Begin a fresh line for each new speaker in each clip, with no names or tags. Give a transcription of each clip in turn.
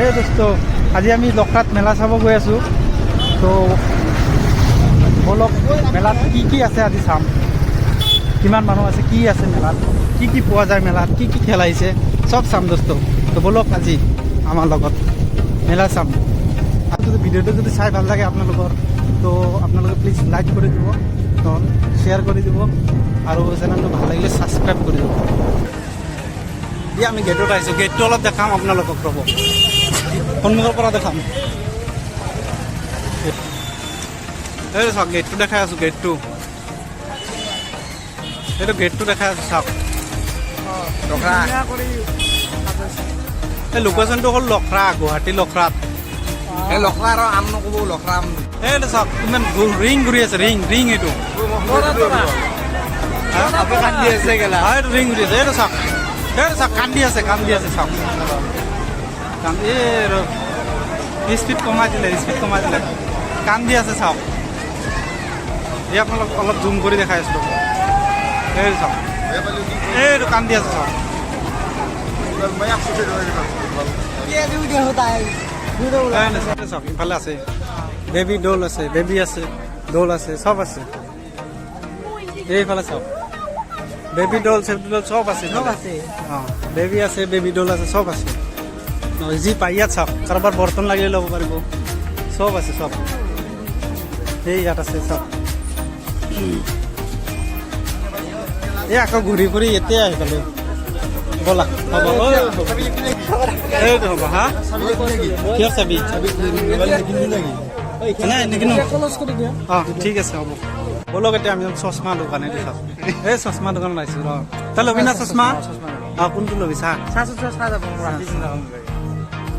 হে দোস্ত, আজি আমি লখৰাত মেলা চাব গৈ আছোঁ। তো বলক মেলাত কি আছে আজি চাম। কিমান মানুহ আছে, কি আছে মেলাত, কি পোৱা যায় মেলাত, কি খেল আহিছে, চব চাম দোস্ত। তো বলক আজি আমাৰ লগত মেলা চাম। আৰু যদি ভিডিঅ'টো যদি চাই ভাল লাগে আপোনালোকৰ, তো আপোনালোকে প্লিজ লাইক কৰি দিব, তো শ্বেয়াৰ কৰি দিব, আৰু চেনেলটো ভাল লাগিলে ছাবস্ক্ৰাইব কৰি দিব। দিয়া আমি গেটত আহিছোঁ, গেটটো অলপ দেখাম আপোনালোকক, ৰ'ব সন্মুখৰ পৰা দেখাম। এই চাওক গেটটো দেখাই আছোঁ, গেটটো এইটো গেটটো দেখাই আছোঁ চাওক। এই লোকেশ্যনটো হ'ল লখৰা, গুৱাহাটী লখৰাত।
এই লখৰা আৰু আম নক'ব, লখৰা আম।
এইটো চাওক ইমান ৰিং ঘূৰি আছে, ৰিং এইটো
কান্দি আছে গেলা।
এইটো ৰিং ঘূৰি আছে, এইটো চাওক কান্দি আছে চাওক। স্পীড কমাই দিলে কান্দি আছে চাওক। এই আপোনালোক অলপ জুম কৰি দেখাই আছোঁ, এইটো চাওক, এইটো কান্দি আছে চাওক। চাওক ইফালে আছে বেবী ডল আছে, বেবী আছে, ডল আছে, চব আছে। এইফালে চাওক বেবী ডল চব আছে, অঁ বেবী আছে, বেবী ডল আছে, চব আছে। যি পাই ইয়াত চাওক, কাৰোবাৰ বৰ্তন লাগিলে ল'ব পাৰিব, চব আছে চব। এই ইয়াত আছে চব। এই আকৌ ঘূৰি ফুৰি এতিয়া আহি পালোঁ, ব'লা হ'ব। এইটো হ'ব হা, কিয় চাবি নাই নিকিনো। অঁ ঠিক আছে হ'ব, ব'লক এতিয়া আমি চশমা দোকান। এইটো চাওক, এই চশমা দোকান ওলাইছোঁ ৰ। তই ল'বি না চশমা? অঁ কোনটো ল'বি চাহ?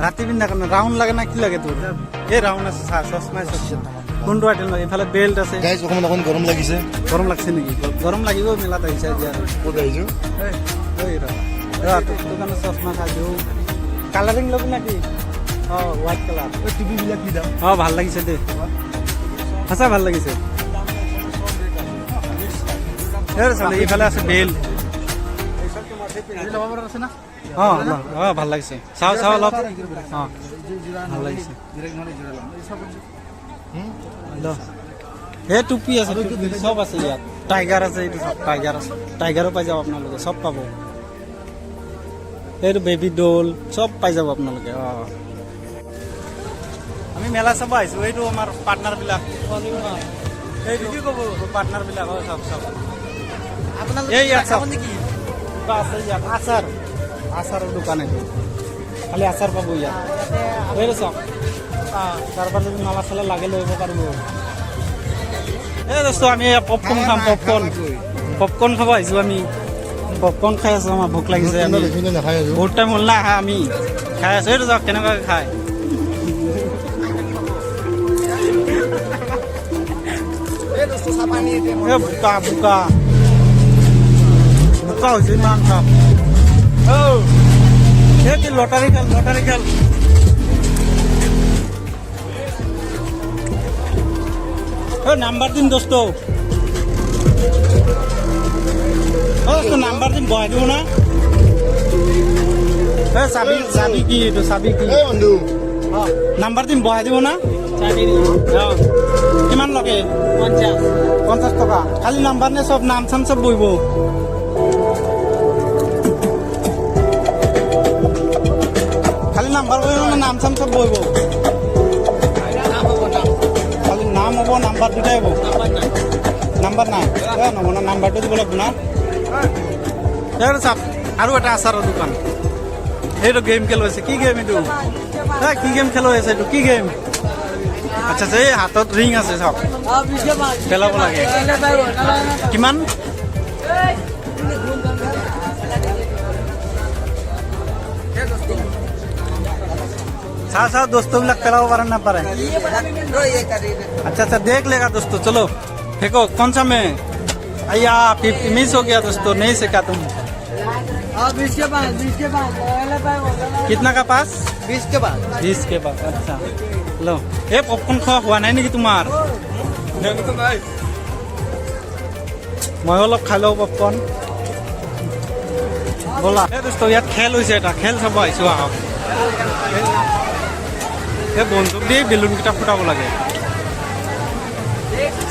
ৰাতি পিন্ধা কাৰণে ৰাউণ্ড লাগে না কি লাগে তোৰ? এই ৰাউণ্ড আছে চাহ, চশমাই চশমা। কোনটো আইটেম লাগে? ইফালে বেল্ট আছে।
অকণ গৰম লাগিছে।
গৰম লাগছে নেকি? গৰম লাগিব, মেলাত আহিছে আজি আৰু।
ক'ত আহিছোঁ?
তোৰ কাৰণে চশমা খাই দিওঁ। কালাৰিং ল'বি নেকি? অঁ হোৱাইট কালাৰ।
টিভিবিলাক কি দাম?
অঁ ভাল লাগিছে দেই, সঁচা ভাল লাগিছে। এইফালে আছে বেল্ট। অঁ অঁ ভাল লাগিছে, চাওঁ অলপ। অঁ ভাল লাগিছে। এই টুপি আছে, চব আছে ইয়াত। টাইগাৰ আছে, এইটো চব টাইগাৰ আছে, টাইগাৰো পাই যাব আপোনালোকে, চব পাব। এইটো বেবী ডল চব পাই যাব আপোনালোকে। অঁ আমি মেলা চাব আহিছোঁ। এইটো আমাৰ পাৰ্টনাৰবিলাক, এইটো কি ক'ব পাৰ্টনাৰবিলাক, হয় চাওক এই ইয়াত চাওক কিবা আছে ইয়াত, আচাৰৰ দোকান। এইটো খালি আচাৰ পাব ইয়াত। এইটো চাওক, কাৰোবাৰ যদি মালা চালা লাগে লৈ পাৰিব। এই দোস্ত আমি পপকৰ্ণ খাম, পপকৰ্ণ খাব আহিছোঁ আমি। পপকৰ্ণ খাই আছোঁ, আমাৰ ভোক লাগিছে। আমি বহুত টাইম হ'ল না আহা, আমি খাই আছোঁ। এইটো চাওক কেনেকুৱাকৈ খায়। বোকা হৈছে ইমান চাওক। এই কি লটাৰী খেল। নাম্বাৰ দিম দোস্ত, নাম্বাৰ দিম, বহাই দিব না। চাবি কি এইটো, চাবি কি নাম্বাৰ দিম, বহাই দিব না। কিমান লাগে? 50 টকা। খালি নাম্বাৰ নে চব নাম চাম চব বহিব? খালি নাম্বাৰ বহিব নে নাম চাম চব বহিব? খালি নাম হ'ব, নাম্বাৰ দুটাই হ'ব। নাম্বাৰ নাই নহ'ব না, নাম্বাৰটো দিব লাগিব না। চাওক আৰু এটা আচাৰৰ দোকান। এইটো গেম খেল হৈছে, কি গেম এইটো? কি গেম খেল হৈ আছে এইটো, কি গেম? আচ্ছা এই হাতত ৰিং আছে চাওক, পেলাব লাগে। কিমান? চাও दोस्तों पेलाव पारे ना पारे। अच्छा देख लेगा दोस्तों, चलो फेंको। कौन सा में? अय्या 50 मिस हो गया दोस्तों, नहीं सीखा तुम।
20 के बाद
कितना का पास?
20 के बाद
20 के बाद। अच्छा लो, ये पॉपकॉर्न খোৱা নাই নেকি তোমাৰ? মই অলপ খাই লওঁ পপকৰ্ন, ব'লা। এই দোস্ত ইয়াত খেল হৈছে, এটা খেল চাব আহিছোঁ। আহক এই বন্দুক দি বেলুনকেইটা ফুটাব লাগে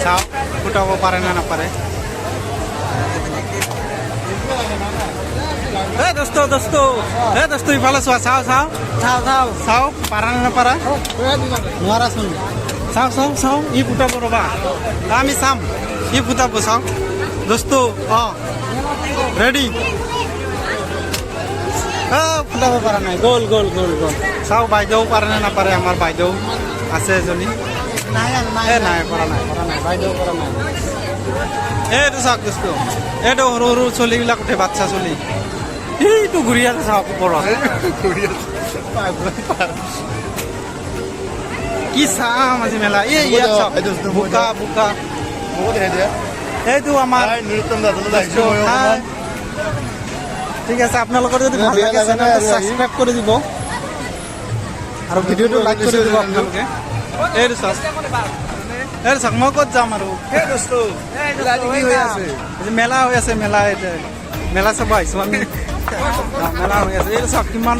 চাওঁ ফুটাব পাৰে নে নাপাৰে দোস্ত ইফালে চোৱা চাওঁ পাৰা নে নাপাৰা নোৱাৰাচোন চাওঁ ই ফুটাব ৰ'বা আমি চাম ই ফুটাব চাওঁ দোস্ত ৰেডি ফুটাব পৰা নাই গ'ল চাওঁ বাইদেউ পাৰে নে নাপাৰে আমাৰ বাইদেউ আছে এজনী নাই পৰা নাই বাইদেউ পৰা নাই এইটো চাওক দোস্ত এইটো সৰু চলিবিলাক উঠে বাচ্চা চলি এইটো ঘূৰি আছে চাওক ওপৰত কি চাম আজি মেলা এই ইয়াত চাওক বোকা এইটো আমাৰ হাই। ঠিক আছে আপোনালোকৰ যদি ভাল লাগে চেনেলটো ছাবস্ক্ৰাইব কৰি দিব আৰু ভিডিঅ'টো লাইক কৰি দিব আপোনালোকে এইটো চাওক মই ক'ত যাম আৰু মেলা হৈ আছে মেলা চাব আহিছো আমি মেলা হৈ আছে এইটো চাওক কিমান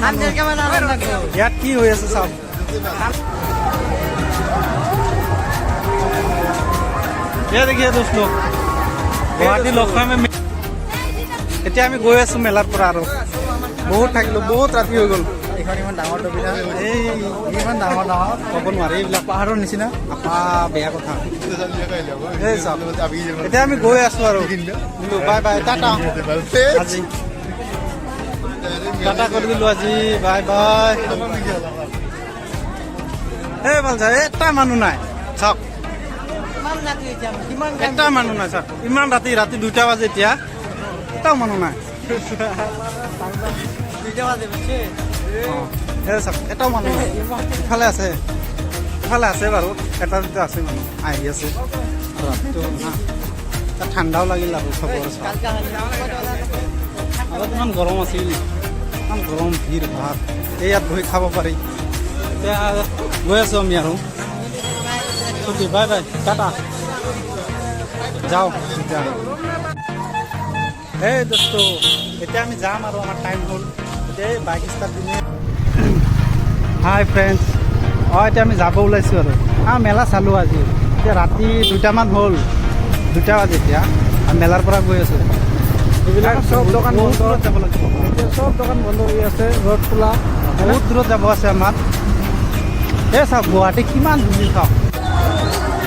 ইয়াত কি হৈ আছে চাওক ये देखिए दोस्तों गुवाहाटी लखनऊ में এতিয়া আমি গৈ আছো মেলাৰ পৰা আৰু বহুত থাকিলোঁ বহুত ৰাতি হৈ গ'ল
এইখন ইমান ডাঙৰ টপিনা
এই
ইমান ডাঙৰ
ক'ব নোৱাৰি এইবিলাক পাহাৰৰ নিচিনা বেয়া কথা এই চাওক এতিয়া আমি গৈ আছো আৰু বাই বাই টাটা আজি টাটা কৰি দিলোঁ আজি বাই বাই এই ভাল চাই এটা মানুহ নাই চাওক এটা মানুহ নাই চাওক ইমান ৰাতি 2টা বাজে এতিয়া এটাও মানুহ নাই চাওক এটাও মানুহ নাই ইফালে আছে বাৰু এটা 2টা আছে মানুহ আহি আছে ৰাতিটো ঠাণ্ডাও লাগিল আৰু চবৰে আগত ইমান গৰম আছিল ইমান গৰম ভিৰ ভাত এই ইয়াত বহি খাব পাৰি এতিয়া গৈ আছোঁ আমি আৰু ছুটি বাই বাই টাটা যাওঁ এতিয়া এই দোস্ত এতিয়া আমি যাম আৰু আমাৰ টাইম হ'ল এতিয়া এই বাইক ষ্টাৰ্ট দিলে হাই ফ্ৰেণ্ডছ এতিয়া আমি যাব ওলাইছোঁ আৰু মেলা চালোঁ আজি এতিয়া ৰাতি 2টামান হ'ল 2টা বাজে এতিয়া মেলাৰ পৰা গৈ আছোঁ এইবিলাক চব দোকান বন্ধ যাব লাগিব এতিয়া চব দোকান বন্ধ হৈ আছে ৰ'দ খোলা বহুত দূৰত যাব আছে আমাৰ এই চাওক গুৱাহাটী কিমান ধূলি চাওক